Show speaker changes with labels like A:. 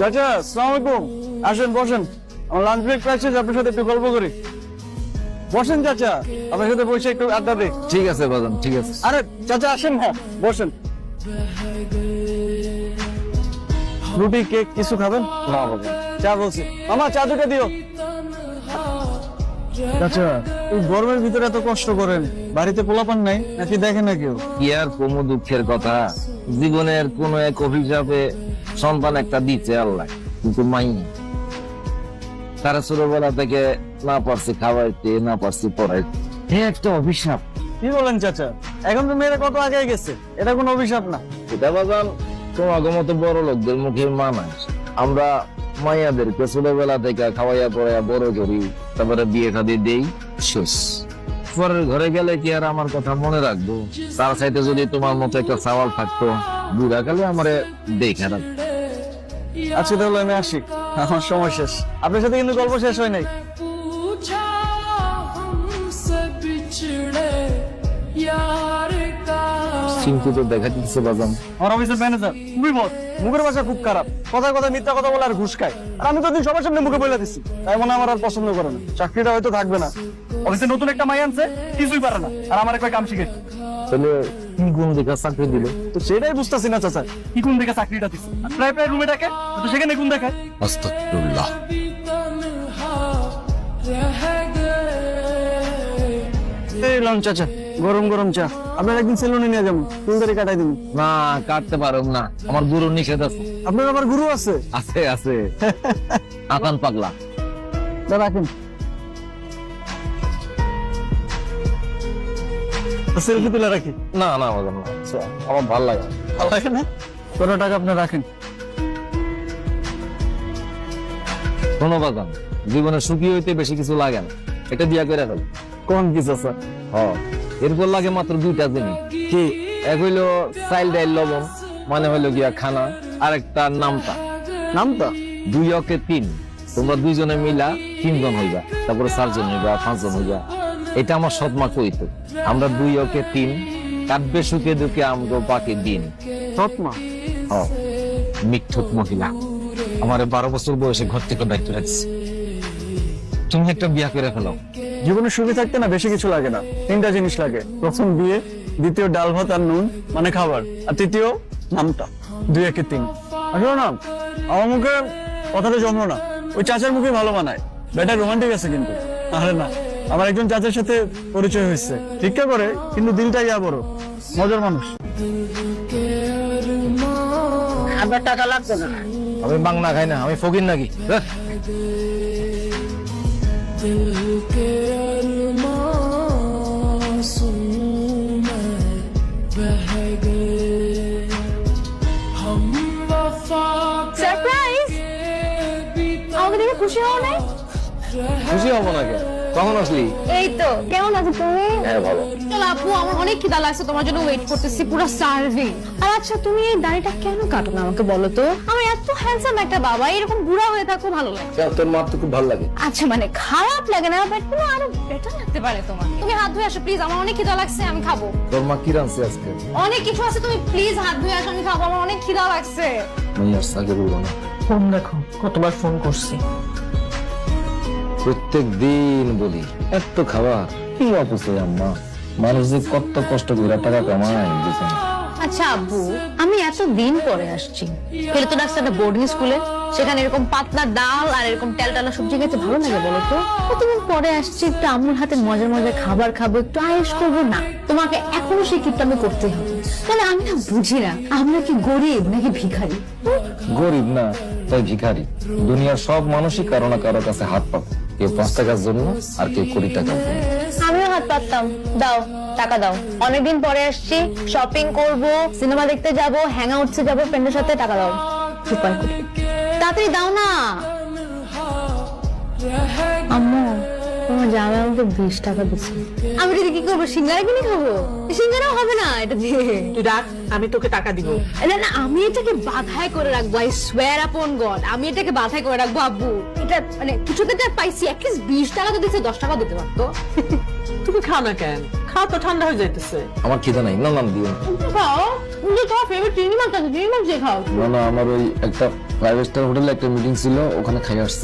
A: চাচা আসসালামু আলাইকুম, আসেন বসেন। আমার লাঞ্চ ব্রেক পাইছে, আপনার সাথে একটু গল্প করি। বসেন চাচা, আপনার সাথে বসে একটু আড্ডা দিই।
B: ঠিক আছে বাজান, ঠিক আছে।
A: আরে চাচা আসেন না, বসেন। রুটি কেক কিছু খাবেন?
B: না বাজান,
A: চা বলছি। মামা চা দুটো দিও। চাচা এই গরমের ভিতরে এত কষ্ট করেন, বাড়িতে পোলাপান নাই নাকি দেখেন না কেউ?
B: কি আর কোনো দুঃখের কথা, জীবনের কোন এক অভিশাপে সন্তান একটা দিচ্ছে আল্লাহ, কিন্তু মাই তারা ছোটবেলা থেকে না পারছি খাওয়াইতে, না পারছি পড়াইতে, একটা অভিশাপ।
A: কি বলেন চাচা, এখন তো মেয়েরা কত আগে গেছে, এটা কোনো অভিশাপ না।
B: এটা বাজান তোমাকে মতো বড় লোকদের মুখে মানায়। আমরা মাইয়াদেরকে ছোটবেলা থেকে খাওয়াইয়া পড়াইয়া বড় করি, তারপরে বিয়ে শাদী দেই, শেষ। পরের ঘরে গেলে কি আর আমার কথা মনে রাখবো? তার চাইতে যদি তোমার মতো একটা সওয়াল থাকতো, বুড়া কালে আমারে দেখে রাখতো।
A: আচ্ছা তাহলে আমি আসি, আমার সময় শেষ। আপনার সাথে কিন্তু গল্প শেষ হয় নাই।
B: চিন্তিত দেখা দিচ্ছে বাজান।
A: আমার অফিসের ম্যানেজার খুবই বদ, মুখের ভাষা খুব খারাপ, কথায় কথা মিথ্যা কথা বলে আর ঘুষ খায়। আর আমি তো দিন সবার সামনে মুখে বলে দিচ্ছি, তাই মনে হয় আমার আর পছন্দ করে না। চাকরিটা হয়তো থাকবে না। অফিসে নতুন একটা মাই আনছে, কিছুই পারে না, আর আমার একটা কাম শিখে।
B: তাহলে কি গুণ দেখা চাকরি দিল?
A: তো সেটাই বুঝতেছি না চাচা, কি কোন দেখে চাকরিটা দিচ্ছে। প্রায় প্রায় রুমে ডাকে, তো সেখানে কোন দেখায়।
B: আস্তাগফিরুল্লাহ।
A: এই লন চাচা, গরম গরম চা। আপনার একদিন সেলুনে নিয়ে যাবো, চুলদারি কাটাই দিন।
B: না, কাটতে পারো না, আমার গুরু নিষেধ আছে।
A: আপনার আবার গুরু আছে?
B: আছে আছে, আকান পাগলা।
A: রাখেন, সেলফি তুলে রাখি।
B: না না বাজান না, আচ্ছা, আমার ভালো লাগে না।
A: ভালো লাগে না? কত টাকা আপনি রাখেন?
B: শোনো বাজান, জীবনে সুখী হইতে বেশি কিছু লাগে না, এটা বিয়া করে ফেল।
A: কোন কিছু স্যার?
B: এরপর লাগে মাত্র দুইটা জিনিস। কি? এক হইলো চাইল ডাইল লবণ, মানে হইলো গিয়া খানা, আর একটা নামতা।
A: নামটা?
B: 2 অকে 3, তোমরা দুইজনে মিলা 3 জন হইবা, তারপরে 4 জন হইবা, 5 জন হইবা। এটা আমার সৎমা কইতো। আমরা 2 অকে 3, কাটবে সুখে দুঃখে আমগো বাকি দিন।
A: সৎমা?
B: মিথ্যুক মহিলা আমার 12 বছর বয়সে ঘর থেকে দায়িত্ব রাখছে। তুমি একটা বিয়া করে ফেলো।
A: জীবনে সুখী থাকতে না বেশি কিছু লাগে না, 3টা জিনিস লাগে। প্রথম বিয়ে, দ্বিতীয় ডাল ভাত আর নুন মানে খাবার, আর তৃতীয় নামটা। 2 একে 3। আসলে না, আমার মুখে কথাটা জমলো না, ওই চাচার মুখে ভালো মানায়। বেটা রোমান্টিক আছে কিন্তু। আরে না, আমার একজন চাচার সাথে পরিচয় হয়েছে, ভিক্ষা করে কিন্তু দিলটা ইয়া বড়, মজার মানুষ।
C: আমার টাকা লাগবে না।
B: আমি বাংলা খাই না, আমি ফকির নাকি?
D: সারপ্রাইজ! আমাকে দেখে খুশি হও নাই?
B: খুশি হবো না কেন? কখন আসলি?
D: এই তো, কেমন আছো তুমি?
B: হ্যাঁ ভালো।
D: চলো আপু, আমার অনেক খিদা লাগছে, তোমার জন্য ওয়েট করতেছি, পুরো সার্ভিং। আর আচ্ছা, তুমি এই দাড়িটা কেন কাটো না আমাকে বলো তো? আমার এত হ্যান্ডসাম একটা বাবা, এরকম বুড়া হয়ে থাকো ভালো লাগে।
B: তোর মার তো খুব ভালো লাগে।
D: আচ্ছা মানে খারাপ লাগে না, বাট তুমি আরো বেটার লাগতে পারে তোমার। তুমি হাত ধুয়ে আসো প্লিজ, আমার অনেক খিদা লাগছে, আমি খাবো।
B: তোর মা কি রাঁধছে আজকে?
D: অনেক কিছু আছে, তুমি প্লিজ হাত ধুয়ে আসো, আমি খাবো, আমার অনেক খিদা লাগছে।
B: মাইয়ার সাগে বলবো না।
C: ফোন দেখো, কতবার ফোন করছি।
B: প্রত্যেক দিন বলি এত খাবার কি অপচয় আম্মা, মানুষ যে কত কষ্ট করে টাকা কামায় বুঝছেন।
D: আচ্ছা আব্বু, আমি এত দিন পরে আসছি, ফেলে তো ডাকছে একটা বোর্ডিং স্কুলে, সেখানে এরকম পাতলা ডাল আর এরকম টালা সবজি খেতে ভালো লাগে বলো তো? কতদিন পরে আসছি, একটু আম্মুর হাতে মজার মজার খাবার খাবো, একটু আয়েশ করবো না? তোমাকে এখনো সেই কিপটা আমি করতেই হবে। তাহলে আমি না বুঝি না, আমরা কি গরিব নাকি ভিখারি?
B: গরিব না তাই ভিখারি। দুনিয়ার সব মানুষই কারো না কারো কাছে হাত পাবে, কেউ 5 টাকার জন্য আর কেউ 20 টাকার জন্য।
D: আমিও হাত পাততাম। দাও টাকা দাও, অনেকদিন পরে আসছি, শপিং করব, সিনেমা দেখতে যাব, হ্যাং আউটসে যাবো ফ্রেন্ডের সাথে, টাকা দাও, উপায় করি, তাড়াতাড়ি দাও না। আম্মু, তোমার জামাই আমাকে 20 টাকা দিচ্ছে, আমি যদি কি করবো, সিঙ্গারা কিনে খাবো? সিঙ্গারাও হবে না এটা দিয়ে।
C: তুই রাখ, আমি তোকে টাকা দিব।
D: না না, আমি এটাকে বাধাই করে রাখবো, আই সোয়ার আপন গড, আমি এটাকে বাধাই করে রাখবো আব্বু। এটা মানে কিছুতে পাইছি, অ্যাটলিস্ট 20 টাকা তো দিচ্ছে, 10 টাকা দিতে পারতো।
C: তুমি খাও না কেন? খাও তো, ঠান্ডা হয়ে যাইতেছে।
B: আমার খিদা নাই, না না দিও না।
D: খাও, তোমার ফেভারিট চিংড়ি মাছ আছে, চিংড়ি মাছ দিয়ে খাও।
B: না না, আমার ওই একটা প্রাইভেট স্টার হোটেলে একটা মিটিং ছিল, ওখানে খাই আসছি।